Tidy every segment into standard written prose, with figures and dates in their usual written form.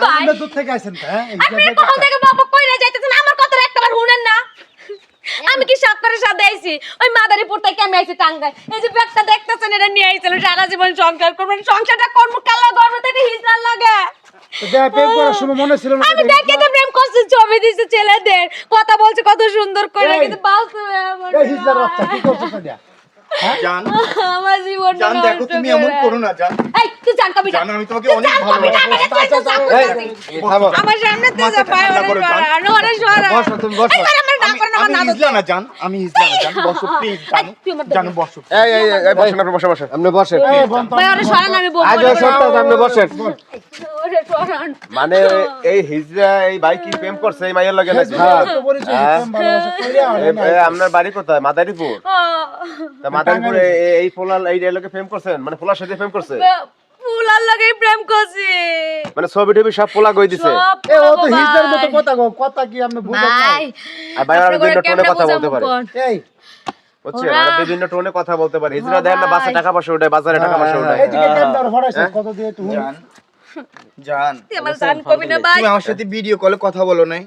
আপনি দূর থেকে আইছেন তো, হ্যাঁ? আপনি কখন থেকে বাবা কইরা যাইতেছেন আমার কথা একটাবার শুনেন না। আমি কি সাক্ষরের সাথে আইছি ওই মাদারীপুর থেকে আমি আইছি টাঙ্গাইল। এই যে ব্যাগটা দেখতেছেন এটা নিয়ে আইছিল সারা জীবন সংসার করবেন, সংসারটা কর্ম কালা গর্ব থেকে হিজড়া লাগে। তো দেখা প্রেম করার সময় মনে ছিল না? আমি দেখে তো প্রেম করছি, ছবি দিছে ছেলেদের, কথা বলছে কত সুন্দর করে, কিন্তু বাস্তবে আমার এই হিজলার বাচ্চা কি করছিস এটা? জান আমার জীবন জান দেখো তুমি এমন করো না জান। এই তুই জান কবি জান আমি তোমাকে অনেক ভালোবাসি। থামো। আমার সামনে তো যা পায় ঠান্ডা করো, জান। ওরে সরা বসো, তুমি বসো। এই আমার না করে না আমি না হিজলা না জান, আমি হিজলা না জান, বসো প্লিজ জান। জান বসো। এই বসেন, আপনি বসে বসেন, আপনি বসেন। এই বন্ধ। ভাই ওরে সরা না, আমি বলবো আগে সরতা আপনি বসেন। ওরে সরান। মানে এই হিজরা এই ভাই কি প্রেম করছে এই মাইয়ের লগে নাকি? তো পরিচয় প্রেম ভালোবাসা কইরা হয় না। আপনার বাড়ি কোথায়? মাদারীপুর। তা মাদারীপুরে এই পোলার এই লগে প্রেম করছেন, মানে পোলার সাথে প্রেম করছে, ফুলার লাগে প্রেম করছি। মানে ছবি টবি সব পোলা কই দিছে। সব এ ও তো বাবা। হিজলার মতো কথা কও, কথা কি আপনি বুঝেন না? ভাই আর ভাই আর আপনার বিভিন্ন টোনে কেমনে কথা বলতে বুঝাবো পারে, কোন? এই বুঝছেন? আর বিভিন্ন টোনে কথা বলতে পারে। হিজরা দেন না বাসে টাকা পয়সা উঠায়, বাজারে টাকা পয়সা উঠায়। এইদিকে ক্যামেরা ফরাইছে কত দিয়ে একটু হুন। জান জান তুই আমার জান কবি না ভাই। তুমি আমার সাথে ভিডিও কলে কথা বলো নাই?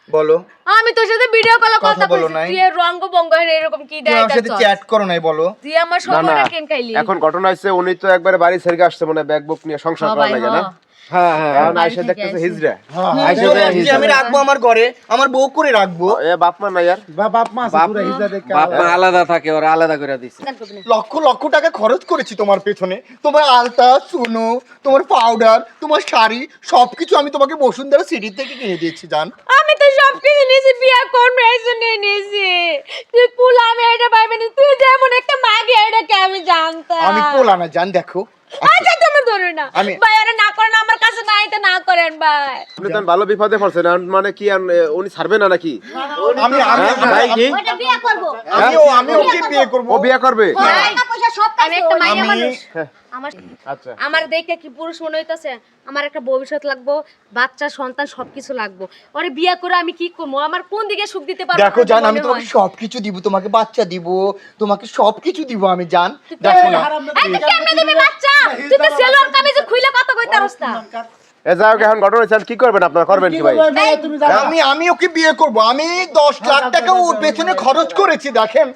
বলো। আমি তোর সাথে ভিডিও কলে কথা কথা বলো বলছি, নাই? তুই এর রঙ্গ বঙ্গ হয়ে এরকম কি তুমি আমার সাথে দেখাইতাছ? চ্যাট করো নাই বলো? তুই আমার না না, সময়টা কেন খাইলি? এখন ঘটনা হচ্ছে উনি তো একবারে বাড়ি ছেড়ে আসছে, মানে ব্যাগ বুক নিয়ে সংসার করা সবাই লাগে না। হ্যাঁ হ্যাঁ এখন বাড়ি আইসা থেকে দেখতেছে আইছে। হিজরা। হ্যাঁ আইসা বলো দেখে যে আমি রাখবো আমার ঘরে, আমার বউ করে রাখবো। এ বাপ মা না ইয়ার, বাপ মা আছে পুরো হিজলা দেখে বাপ মা আলাদা থাকে, ওরা আলাদা করে দিছে। জান কবি না। লক্ষ লক্ষ টাকা খরচ করেছি তোমার পেছনে, তোমার আলতা সুনো, তোমার পাউডার, তোমার শাড়ি সবকিছু আমি তোমাকে বসুন্ধরা সিটি থেকে কিনে দিয়েছি জান। আমি তো সব কিছু নিয়েছি, বিয়া করবো এই জন্য নিয়েছি। তুই পুলা আমি এটা পাইবে না, তুই যেমন একটা মাগে এটাকে আমি জানতাম। আমি পোলা না জান, দেখো আচ্ছা তুমি ধরো না আমি- ভাই, আরে না করেন আমার কাছে নাই তো না করেন ভাই। আপনি তো ভালো বিপদে পড়ছেন। এখন মানে কি আর উনি ছাড়বে না নাকি? আমি আমি ভাই কি ওটা বিয়া করব। আমি ওকে বিয়ে করব। ও বিয়ে করবে? টাকা পয়সা সব আমি একটা মাইয়া আমি- মানুষ। আমার আচ্ছা, আমার দেখে কি পুরুষ মনে হইতাছে? আমার একটা ভবিষ্যৎ লাগবো, বাচ্চা সন্তান সবকিছু লাগবো। ওরে বিয়া করে আমি কি করবো? আমার কোন দিকে সুখ দিতে পারবো? দেখো জান, আমি মনে তোমাকে হয়। সবকিছু দিব, তোমাকে বাচ্চা দিব, তোমাকে সবকিছু দিব আমি জান। দেখো না এই তো কেমনে দিবি বাচ্চা? তুই তো সেলর কামিজে খুইলে কথা কইতারস না। এ যাই হোক, এখন ঘটনা হচ্ছে কি করবেন আপনারা, করবেন কি ভাই? তুমি জানো আমি ওকে বিয়ে করব। আমি 10 লাখ টাকা ওর পেছনে খরচ করেছি, দেখেন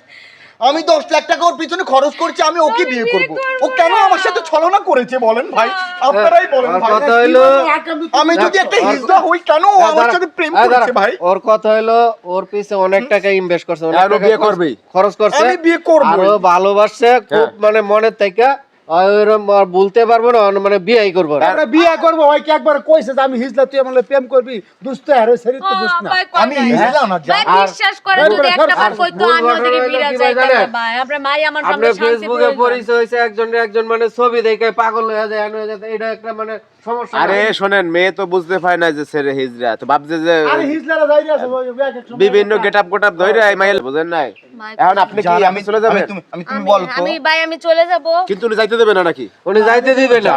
আমি 10 লাখ টাকা ওর পিছনে খরচ করেছি, আমি ওকে বিয়ে করব। ও কেন আমার সাথে ছলনা করেছে বলেন ভাই, আপনারাই বলেন ওর ভাই। কথা হইলো, আমি যদি একটা হিজড়া হই, কেন ও আমার সাথে প্রেম করেছে ভাই? ওর কথা হইলো ওর পিছে অনেক টাকা ইনভেস্ট করছে, অনেক আরো টাকা বিয়ে করবেই। খরচ করছে। আমি বিয়ে করবই। আরো ভালোবাসছে খুব, মানে মনের থেকে ওইরকম আর বলতে পারবো না, মানে বিয়েই করবো না। আমরা বিয়ে করবো, ভাই কি একবার কইছে যে আমি হিজলা, তুই আমার প্রেম করবি, দুষ্ট আর ওই শরীর তো বুঝ না। ভাই, আমি হিজড়া না ভাই জান। বিশ্বাস করে আর- যদি একটা বার আর কইতো মূল আমি ওদিকে ঘটনা হলো বিরাজ কি ভাই যাইতাম জানেন? না ভাই। আপনার মাই আমার আপনার সামনে শান্তি ফেসবুকে প্রয়োজন। পরিচয় হয়েছে একজন মানে ছবি দেখে পাগল হয়ে যায়, হ্যান হয়ে যায়, এটা একটা মানে সমস্যা। আরে শোনেন, মেয়ে তো বুঝতে পায় না যে ছেড়ে হিজরা, তো ভাবছে যে আরে হিজলারা যাইরা আছে ওই এক এক সময় বিভিন্ন গেটআপ গোটাপ ধরে এই মাইল, বুঝেন নাই? ভাই, এখন আপনি কি জান, আমি চলে যাবেন? তুমি বলো তো। আমি ভাই আমি চলে যাব। কিন্তু উনি যাইতে দেবে না নাকি? উনি যাইতে দিবে না।